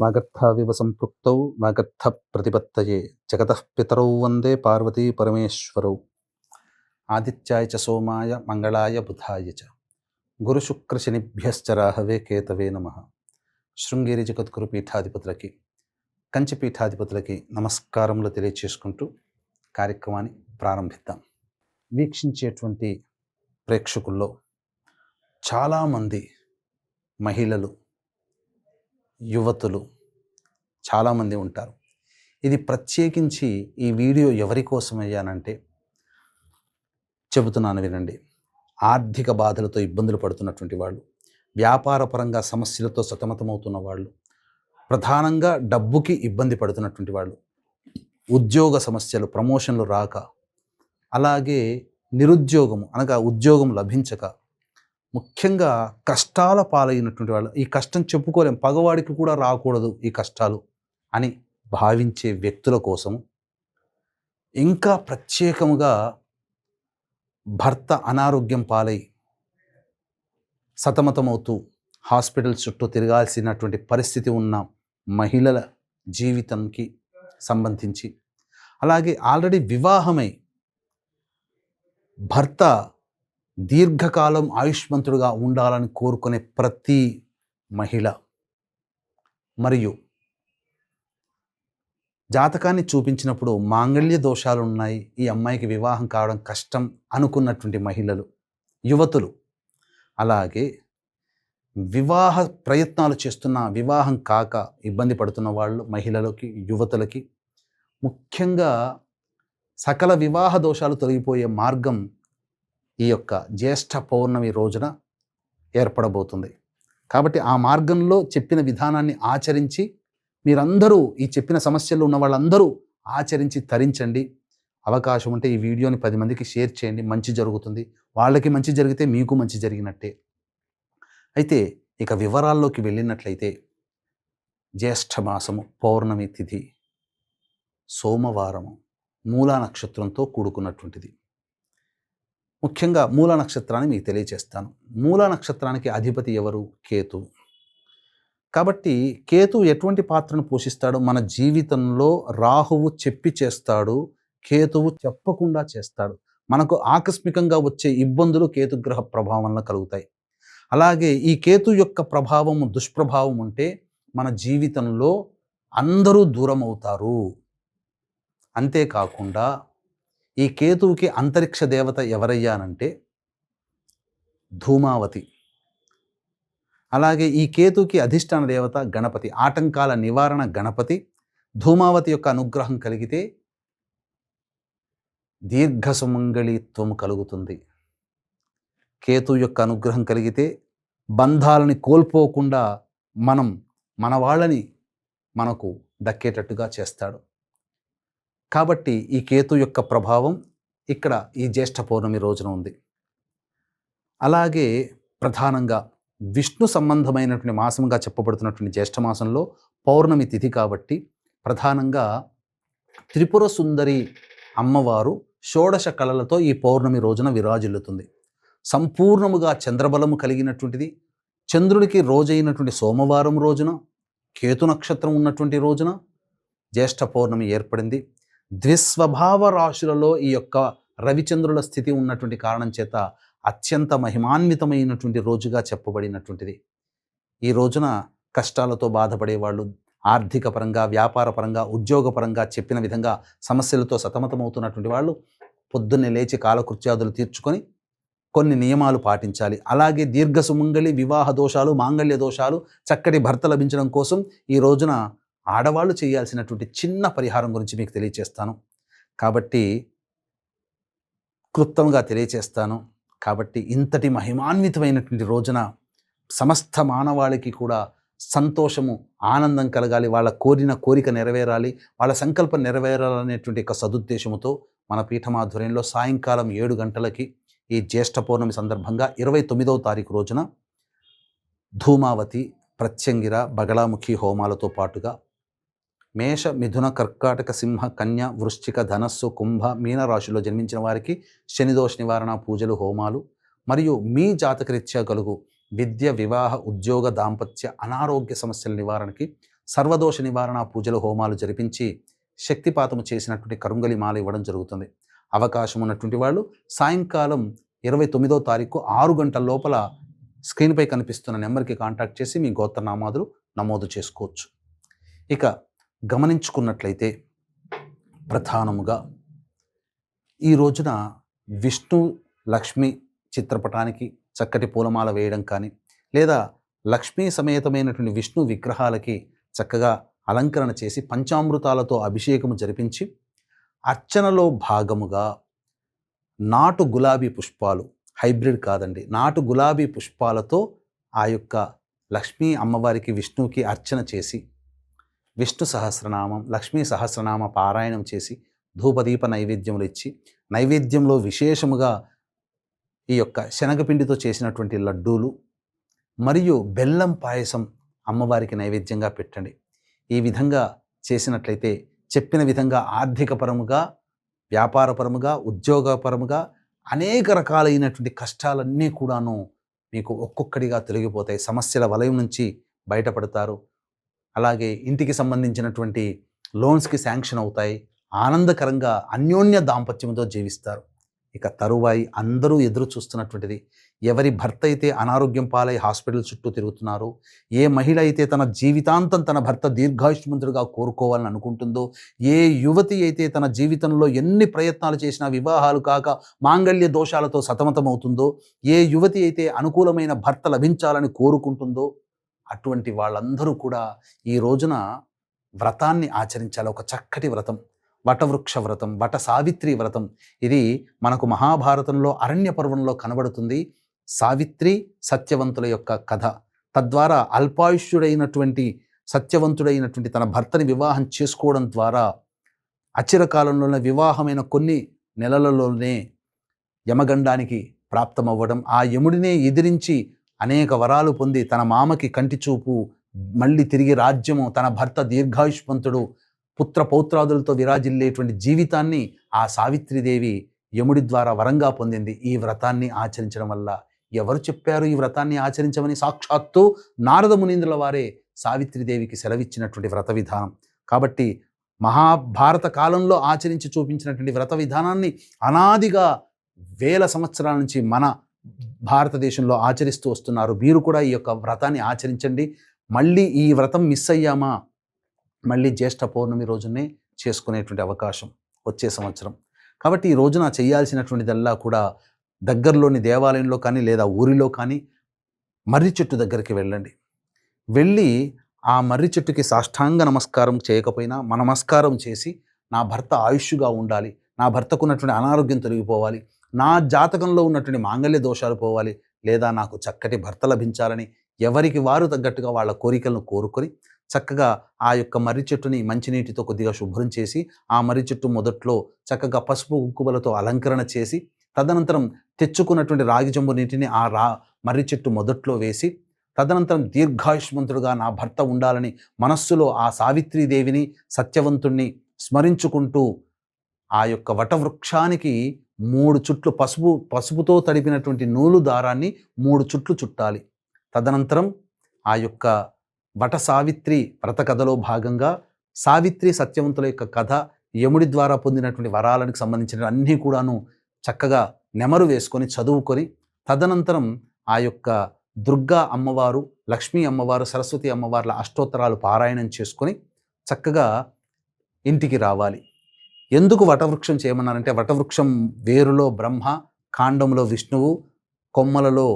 వాగర్థావివ సంపృక్తౌ వాగర్థ ప్రతిపత్తయే జగతః పితరౌ వందే పార్వతీ పరమేశ్వరౌ. ఆదిత్యాయ చ సోమాయ మంగళాయ బుధాయ చ గురుశుక్రశనిభ్యశ్చ రాహవే కేతవే నమః. శృంగేరి జగద్గురు పీఠాధిపతులకి, కంచి పీఠాధిపతులకి నమస్కారములు తెలియచేసుకుంటూ కార్యక్రమాన్ని ప్రారంభిద్దాం. వీక్షించేటువంటి ప్రేక్షకుల్లో చాలామంది మహిళలు, యువతులు చాలామంది ఉంటారు. ఇది ప్రత్యేకించి ఈ వీడియో ఎవరి కోసం అయ్యానంటే, చెబుతున్నాను వినండి. ఆర్థిక బాధలతో ఇబ్బందులు పడుతున్నటువంటి వాళ్ళు, వ్యాపారపరంగా సమస్యలతో సతమతమవుతున్న వాళ్ళు, ప్రధానంగా డబ్బుకి ఇబ్బంది పడుతున్నటువంటి వాళ్ళు, ఉద్యోగ సమస్యలు, ప్రమోషన్లు రాక, అలాగే నిరుద్యోగము అనగా ఉద్యోగం లభించక, ముఖ్యంగా కష్టాల పాలైనటువంటి వాళ్ళు, ఈ కష్టం చెప్పుకోలేం, పగవాడికి కూడా రాకూడదు ఈ కష్టాలు అని భావించే వ్యక్తుల కోసం, ఇంకా ప్రత్యేకముగా భర్త అనారోగ్యం పాలై సతమతమవుతూ హాస్పిటల్ చుట్టూ తిరగాల్సినటువంటి పరిస్థితి ఉన్న మహిళల జీవితంకి సంబంధించి, అలాగే ఆల్రెడీ వివాహమై భర్త దీర్ఘకాలం ఆయుష్మంతుడుగా ఉండాలని కోరుకునే ప్రతి మహిళ, మరియు జాతకాన్ని చూపించినప్పుడు మాంగళ్య దోషాలు ఉన్నాయి, ఈ అమ్మాయికి వివాహం కావడం కష్టం అనుకున్నటువంటి మహిళలు, యువతులు, అలాగే వివాహ ప్రయత్నాలు చేస్తున్న, వివాహం కాక ఇబ్బంది పడుతున్న వాళ్ళు, మహిళలకి, యువతులకి ముఖ్యంగా సకల వివాహ దోషాలు తొలగిపోయే మార్గం ఈ యొక్క జ్యేష్ఠ పౌర్ణమి రోజున ఏర్పడబోతుంది. కాబట్టి ఆ మార్గంలో చెప్పిన విధానాన్ని ఆచరించి, మీరందరూ ఈ చెప్పిన సమస్యలు ఉన్న వాళ్ళందరూ ఆచరించి తరించండి. అవకాశం ఉంటే ఈ వీడియోని 10 మందికి షేర్ చేయండి, మంచి జరుగుతుంది. వాళ్ళకి మంచి జరిగితే మీకు మంచి జరిగినట్టే. అయితే ఇక వివరాల్లోకి వెళ్ళినట్లయితే, జ్యేష్ఠ మాసము, పౌర్ణమి తిథి, సోమవారము, మూలా నక్షత్రంతో కూడుకున్నటువంటిది. ముఖ్యంగా మూలా నక్షత్రాన్ని మీకు తెలియచేస్తాను. మూలా నక్షత్రానికి అధిపతి ఎవరు? కేతు. కాబట్టి కేతు ఎటువంటి పాత్రను పోషిస్తాడు? మన జీవితంలో రాహువు చెప్పి చేస్తాడు, కేతువు చెప్పకుండా చేస్తాడు. మనకు ఆకస్మికంగా వచ్చే ఇబ్బందులు కేతుగ్రహ ప్రభావం వలన కలుగుతాయి. అలాగే ఈ కేతు యొక్క ప్రభావము, దుష్ప్రభావం ఉంటే మన జీవితంలో అందరూ దూరం అవుతారు. అంతేకాకుండా ఈ కేతువుకి అంతరిక్ష దేవత ఎవరయ్యానంటే ధూమావతి. అలాగే ఈ కేతువుకి అధిష్టాన దేవత గణపతి, ఆటంకాల నివారణ గణపతి. ధూమావతి యొక్క అనుగ్రహం కలిగితే దీర్ఘ సుమంగళిత్వం కలుగుతుంది. కేతు యొక్క అనుగ్రహం కలిగితే బంధాలని కోల్పోకుండా మన వాళ్ళని మనకు దక్కేటట్టుగా చేస్తాడు. కాబట్టి ఈ కేతు యొక్క ప్రభావం ఇక్కడ ఈ జ్యేష్ఠ పౌర్ణమి రోజున ఉంది. అలాగే ప్రధానంగా విష్ణు సంబంధమైనటువంటి మాసంగా చెప్పబడుతున్నటువంటి జ్యేష్ఠ మాసంలో పౌర్ణమి తిథి కాబట్టి, ప్రధానంగా త్రిపుర సుందరి అమ్మవారు షోడశ కళలతో ఈ పౌర్ణమి రోజున విరాజిల్లుతుంది. సంపూర్ణముగా చంద్రబలము కలిగినటువంటిది. చంద్రుడికి రోజైనటువంటి సోమవారం రోజున, కేతు నక్షత్రం ఉన్నటువంటి రోజున జ్యేష్ఠ పౌర్ణమి ఏర్పడింది. ద్విస్వభావ రాశులలో ఈ యొక్క రవిచంద్రుల స్థితి ఉన్నటువంటి కారణం చేత అత్యంత మహిమాన్వితమైనటువంటి రోజుగా చెప్పబడినటువంటిది. ఈ రోజున కష్టాలతో బాధపడేవాళ్ళు, ఆర్థిక పరంగా, వ్యాపార పరంగా, ఉద్యోగపరంగా చెప్పిన విధంగా సమస్యలతో సతమతమవుతున్నటువంటి వాళ్ళు పొద్దున్నే లేచి కాలకృత్యాదులు తీర్చుకొని కొన్ని నియమాలు పాటించాలి. అలాగే దీర్ఘ సుమంగళి, వివాహ దోషాలు, మాంగళ్య దోషాలు, చక్కటి భర్త లభించడం కోసం ఈ రోజున ఆడవాళ్ళు చేయాల్సినటువంటి చిన్న పరిహారం గురించి మీకు తెలియచేస్తాను. కాబట్టి క్లుప్తంగా తెలియచేస్తాను. కాబట్టి ఇంతటి మహిమాన్వితమైనటువంటి రోజున సమస్త మానవాళికి కూడా సంతోషము, ఆనందం కలగాలి, వాళ్ళ కోరిన కోరిక నెరవేరాలి, వాళ్ళ సంకల్పం నెరవేరాలనేటువంటి ఒక సదుద్దేశముతో మన పీఠమాధ్వర్యంలో సాయంకాలం 7 గంటలకి ఈ జ్యేష్ఠ పౌర్ణమి సందర్భంగా 29వ తారీఖు రోజున ధూమావతి, ప్రత్యంగిర, బగళాముఖి హోమాలతో పాటుగా మేష, మిథున, కర్కాటక, సింహ, కన్య, వృశ్చిక, ధనస్సు, కుంభ, మీన రాశిలో జన్మించిన వారికి శనిదోష నివారణ పూజలు, హోమాలు, మరియు మీ జాతకరీత్యా కలుగు విద్య, వివాహ, ఉద్యోగ, దాంపత్య, అనారోగ్య సమస్యల నివారణకి సర్వదోష నివారణ పూజలు హోమాలు జరిపించి శక్తిపాతము చేసినటువంటి కరుంగలి మాల ఇవ్వడం జరుగుతుంది. అవకాశం ఉన్నటువంటి వాళ్ళు సాయంకాలం 29వ తారీఖు 6 గంటల లోపల స్క్రీన్పై కనిపిస్తున్న నెంబర్కి కాంటాక్ట్ చేసి మీ గోత్రనామాదులు నమోదు చేసుకోవచ్చు. ఇక గమనించుకున్నట్లయితే ప్రధానముగా ఈ రోజున విష్ణు లక్ష్మి చిత్రపటానికి చక్కటి పూలమాల వేయడం కానీ, లేదా లక్ష్మీ సమేతమైనటువంటి విష్ణు విగ్రహాలకి చక్కగా అలంకరణ చేసి పంచామృతాలతో అభిషేకము జరిపించి అర్చనలో భాగముగా నాటు గులాబీ పుష్పాలు, హైబ్రిడ్ కాదండి, నాటు గులాబీ పుష్పాలతో ఆ యొక్క లక్ష్మీ అమ్మవారికి విష్ణువుకి అర్చన చేసి విష్ణు సహస్రనామం లక్ష్మీ సహస్రనామ పారాయణం చేసి ధూపదీప నైవేద్యములు ఇచ్చి, నైవేద్యంలో విశేషముగా ఈ యొక్క శనగపిండితో చేసినటువంటి లడ్డూలు మరియు బెల్లం పాయసం అమ్మవారికి నైవేద్యంగా పెట్టండి. ఈ విధంగా చేసినట్లయితే చెప్పిన విధంగా ఆర్థికపరముగా, వ్యాపారపరముగా, ఉద్యోగపరముగా అనేక రకాలైనటువంటి కష్టాలన్నీ కూడాను మీకు ఒక్కొక్కటిగా తొలగిపోతాయి. సమస్యల వలయం నుంచి బయటపడతారు. అలాగే ఇంటికి సంబంధించినటువంటి లోన్స్కి శాంక్షన్ అవుతాయి. ఆనందకరంగా అన్యోన్య దాంపత్యంతో జీవిస్తారు. ఇక తరువాయి అందరూ ఎదురు చూస్తున్నటువంటిది, ఎవరి భర్త అయితే అనారోగ్యం పాలై హాస్పిటల్ చుట్టూ తిరుగుతున్నారో, ఏ మహిళ అయితే తన జీవితాంతం తన భర్త దీర్ఘాయుష్మంతుడిగా కోరుకోవాలని అనుకుంటుందో, ఏ యువతి అయితే తన జీవితంలో ఎన్ని ప్రయత్నాలు చేసినా వివాహాలు కాక మాంగళ్య దోషాలతో సతమతమవుతుందో, ఏ యువతి అయితే అనుకూలమైన భర్త లభించాలని కోరుకుంటుందో, అటువంటి వాళ్ళందరూ కూడా ఈ రోజున వ్రతాన్ని ఆచరించాలి. ఒక చక్కటి వ్రతం, వటవృక్ష వ్రతం, వట సావిత్రి వ్రతం. ఇది మనకు మహాభారతంలో అరణ్య పర్వంలో కనబడుతుంది. సావిత్రి సత్యవంతుల యొక్క కథ. తద్వారా అల్పాయుష్యుడైనటువంటి సత్యవంతుడైనటువంటి తన భర్తని వివాహం చేసుకోవడం ద్వారా అచిరకాలంలోనే వివాహమైన కొన్ని నెలలలోనే యమగండానికి ప్రాప్తమవ్వడం, ఆ యముడినే ఎదిరించి అనేక వరాలు పొంది తన మామకి కంటి చూపు, మళ్ళీ తిరిగి రాజ్యము, తన భర్త దీర్ఘాయుష్మంతుడు, పుత్ర పౌత్రాదులతో విరాజిల్లేటువంటి జీవితాన్ని ఆ సావిత్రిదేవి యముడి ద్వారా వరంగా పొందింది. ఈ వ్రతాన్ని ఆచరించడం వల్ల. ఎవరు చెప్పారు ఈ వ్రతాన్ని ఆచరించమని? సాక్షాత్తు నారద మునీంద్రుల వారే సావిత్రిదేవికి సెలవిచ్చినటువంటి వ్రత విధానం. కాబట్టి మహాభారత కాలంలో ఆచరించి చూపించినటువంటి వ్రత విధానాన్ని అనాదిగా వేల సంవత్సరాల నుంచి మన భారతదేశంలో ఆచరిస్తూ వస్తున్నారు. మీరు కూడా ఈ యొక్క వ్రతాన్ని ఆచరించండి. మళ్ళీ ఈ వ్రతం మిస్ అయ్యామా, మళ్ళీ జ్యేష్ఠ పౌర్ణమి రోజునే చేసుకునేటువంటి అవకాశం వచ్చే సంవత్సరం. కాబట్టి ఈ రోజున చేయాల్సినటువంటిదల్లా కూడా దగ్గరలోని దేవాలయంలో కానీ లేదా ఊరిలో కానీ మర్రి చెట్టు దగ్గరికి వెళ్ళండి. వెళ్ళి ఆ మర్రి చెట్టుకి సాష్టాంగ నమస్కారం చేయకపోయినా నమస్కారం చేసి, నా భర్త ఆయుష్గా ఉండాలి, నా భర్తకు ఉన్నటువంటి అనారోగ్యం తొలగిపోవాలి, నా జాతకంలో ఉన్నటువంటి మాంగళ్య దోషాలు పోవాలి, లేదా నాకు చక్కటి భర్త లభించాలని ఎవరికి వారు తగ్గట్టుగా వాళ్ళ కోరికలను కోరుకొని చక్కగా ఆ యొక్క మర్రి చెట్టుని మంచినీటితో కొద్దిగా శుభ్రం చేసి, ఆ మర్రి చెట్టు మొదట్లో చక్కగా పసుపు కుంకుమలతో అలంకరణ చేసి, తదనంతరం తెచ్చుకున్నటువంటి రాగి చెంబు నీటిని ఆ మర్రి చెట్టు మొదట్లో వేసి, తదనంతరం దీర్ఘాయుష్మంతుడుగా నా భర్త ఉండాలని మనస్సులో ఆ సావిత్రీదేవిని సత్యవంతుణ్ణి స్మరించుకుంటూ ఆ యొక్క వటవృక్షానికి 3 చుట్లు పసుపుతో తడిపినటువంటి నూలు దారాన్ని 3 చుట్లు చుట్టాలి. తదనంతరం ఆ యొక్క వట సావిత్రి వ్రత కథలో భాగంగా సావిత్రి సత్యవంతుల యొక్క కథ, యముడి ద్వారా పొందినటువంటి వరాలకు సంబంధించిన అన్నీ కూడాను చక్కగా నెమరు వేసుకొని చదువుకొని, తదనంతరం ఆ యొక్క దుర్గా అమ్మవారు, లక్ష్మీ అమ్మవారు, సరస్వతి అమ్మవార్ల అష్టోత్తరాలు పారాయణం చేసుకొని చక్కగా ఇంటికి రావాలి. ఎందుకు వటవృక్షం చేయమన్నారంటే, వటవృక్షం వేరులో బ్రహ్మ, కాండంలో విష్ణువు, కొమ్మలలో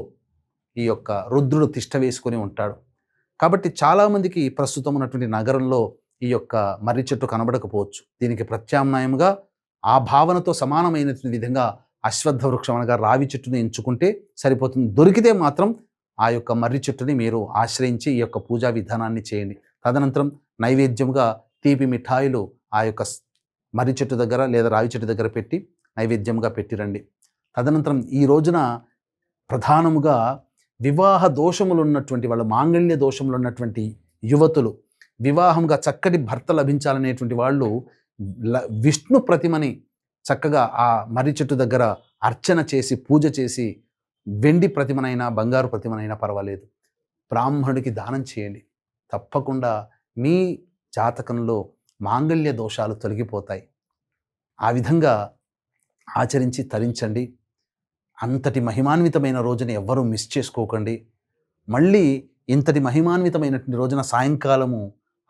ఈ యొక్క రుద్రుడు తిష్ట వేసుకొని ఉంటాడు. కాబట్టి చాలామందికి ప్రస్తుతం ఉన్నటువంటి నగరంలో ఈ యొక్క మర్రి చెట్టు కనబడకపోవచ్చు. దీనికి ప్రత్యామ్నాయంగా ఆ భావనతో సమానమైనటువంటి విధంగా అశ్వత్థ వృక్షం అనగా రావి చెట్టుని ఎంచుకుంటే సరిపోతుంది. దొరికితే మాత్రం ఆ యొక్క మర్రి చెట్టుని మీరు ఆశ్రయించి ఈ యొక్క పూజా విధానాన్ని చేయండి. తదనంతరం నైవేద్యంగా తీపి మిఠాయిలు ఆ యొక్క మర్రి చెట్టు దగ్గర లేదా రావి చెట్టు దగ్గర పెట్టి నైవేద్యంగా పెట్టిరండి. తదనంతరం ఈ రోజున ప్రధానముగా వివాహ దోషములు ఉన్నటువంటి వాళ్ళు, మాంగళ్య దోషములు ఉన్నటువంటి యువతులు, వివాహంగా చక్కటి భర్త లభించాలనేటువంటి వాళ్ళు విష్ణు ప్రతిమని చక్కగా ఆ మర్రి చెట్టు దగ్గర అర్చన చేసి పూజ చేసి, వెండి ప్రతిమనైనా బంగారు ప్రతిమనైనా పర్వాలేదు, బ్రాహ్మణుడికి దానం చేయండి. తప్పకుండా మీ జాతకంలో మాంగళ్య దోషాలు తొలగిపోతాయి. ఆ విధంగా ఆచరించి తరించండి. అంతటి మహిమాన్వితమైన రోజుని ఎవ్వరూ మిస్ చేసుకోకండి. మళ్ళీ ఇంతటి మహిమాన్వితమైనటువంటి రోజున సాయంకాలము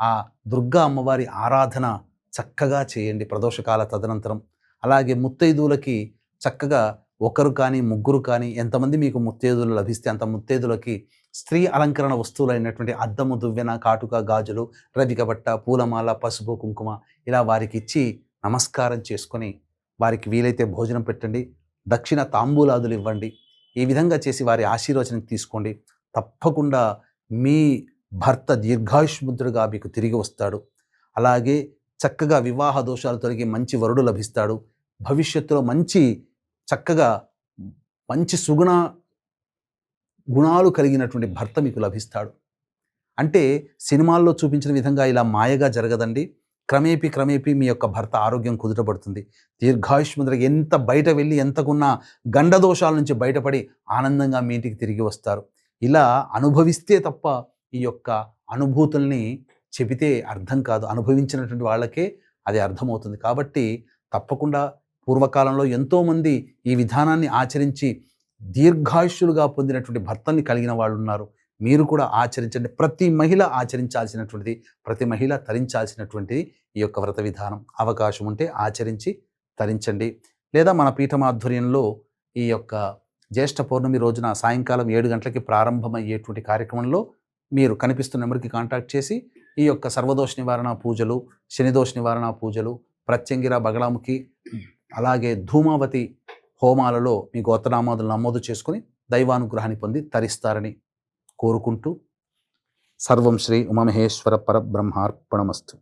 ఆ దుర్గా అమ్మవారి ఆరాధన చక్కగా చేయండి ప్రదోషకాల తదనంతరం. అలాగే ముత్తైదువులకి చక్కగా ఒకరు కానీ, ముగ్గురు కానీ, ఎంతమంది మీకు ముత్తైదువులు లభిస్తే అంత ముత్తైదువులకి స్త్రీ అలంకరణ వస్తువులైనటువంటి అద్దము, దువ్వెన, కాటుక, గాజులు, రవిక బట్ట, పూలమాల, పసుపు, కుంకుమ ఇలా వారికిచ్చి నమస్కారం చేసుకొని వారికి వీలైతే భోజనం పెట్టండి. దక్షిణ తాంబూలాదులు ఇవ్వండి. ఈ విధంగా చేసి వారి ఆశీర్వచనం తీసుకోండి. తప్పకుండా మీ భర్త దీర్ఘాయుష్మంతుడుగా మీకు తిరిగి వస్తాడు. అలాగే చక్కగా వివాహ దోషాలు తొలగి మంచి వరుడు లభిస్తాడు. భవిష్యత్తులో చక్కగా మంచి గుణాలు కలిగినటువంటి భర్త మీకు లభిస్తాడు. అంటే సినిమాల్లో చూపించిన విధంగా ఇలా మాయగా జరగదండి. క్రమేపీ మీ యొక్క భర్త ఆరోగ్యం కుదుటపడుతుంది. దీర్ఘాయుష్మంతుడిగా ఎంత బయట వెళ్ళి ఎంతకున్న గండదోషాల నుంచి బయటపడి ఆనందంగా మీ ఇంటికి తిరిగి వస్తారు. ఇలా అనుభవిస్తే తప్ప ఈ యొక్క అనుభూతుల్ని చెబితే అర్థం కాదు. అనుభవించినటువంటి వాళ్ళకే అది అర్థమవుతుంది. కాబట్టి తప్పకుండా పూర్వకాలంలో ఎంతోమంది ఈ విధానాన్ని ఆచరించి దీర్ఘాయుష్యులుగా పొందినటువంటి భర్తల్ని కలిగిన వాళ్ళు ఉన్నారు. మీరు కూడా ఆచరించండి. ప్రతి మహిళ ఆచరించాల్సినటువంటిది, ప్రతి మహిళ తరించాల్సినటువంటిది ఈ యొక్క వ్రత విధానం. అవకాశం ఉంటే ఆచరించి తరించండి. లేదా మన పీఠమాధ్వర్యంలో ఈ యొక్క జ్యేష్ఠ పౌర్ణమి రోజున సాయంకాలం 7 గంటలకి ప్రారంభమయ్యేటువంటి కార్యక్రమంలో మీరు కనిపిస్తున్న నెంబర్కి కాంటాక్ట్ చేసి ఈ యొక్క సర్వదోష నివారణ పూజలు, శనిదోష నివారణ పూజలు, ప్రత్యంగిర, బగళాముఖి, అలాగే ధూమావతి హోమాలలో మీ గోత్రనామాదులు నమోదు చేసుకుని దైవానుగ్రహాన్ని పొంది తరిస్తారని కోరుకుంటూ సర్వం శ్రీ ఉమామహేశ్వర పరబ్రహ్మార్పణమస్తు.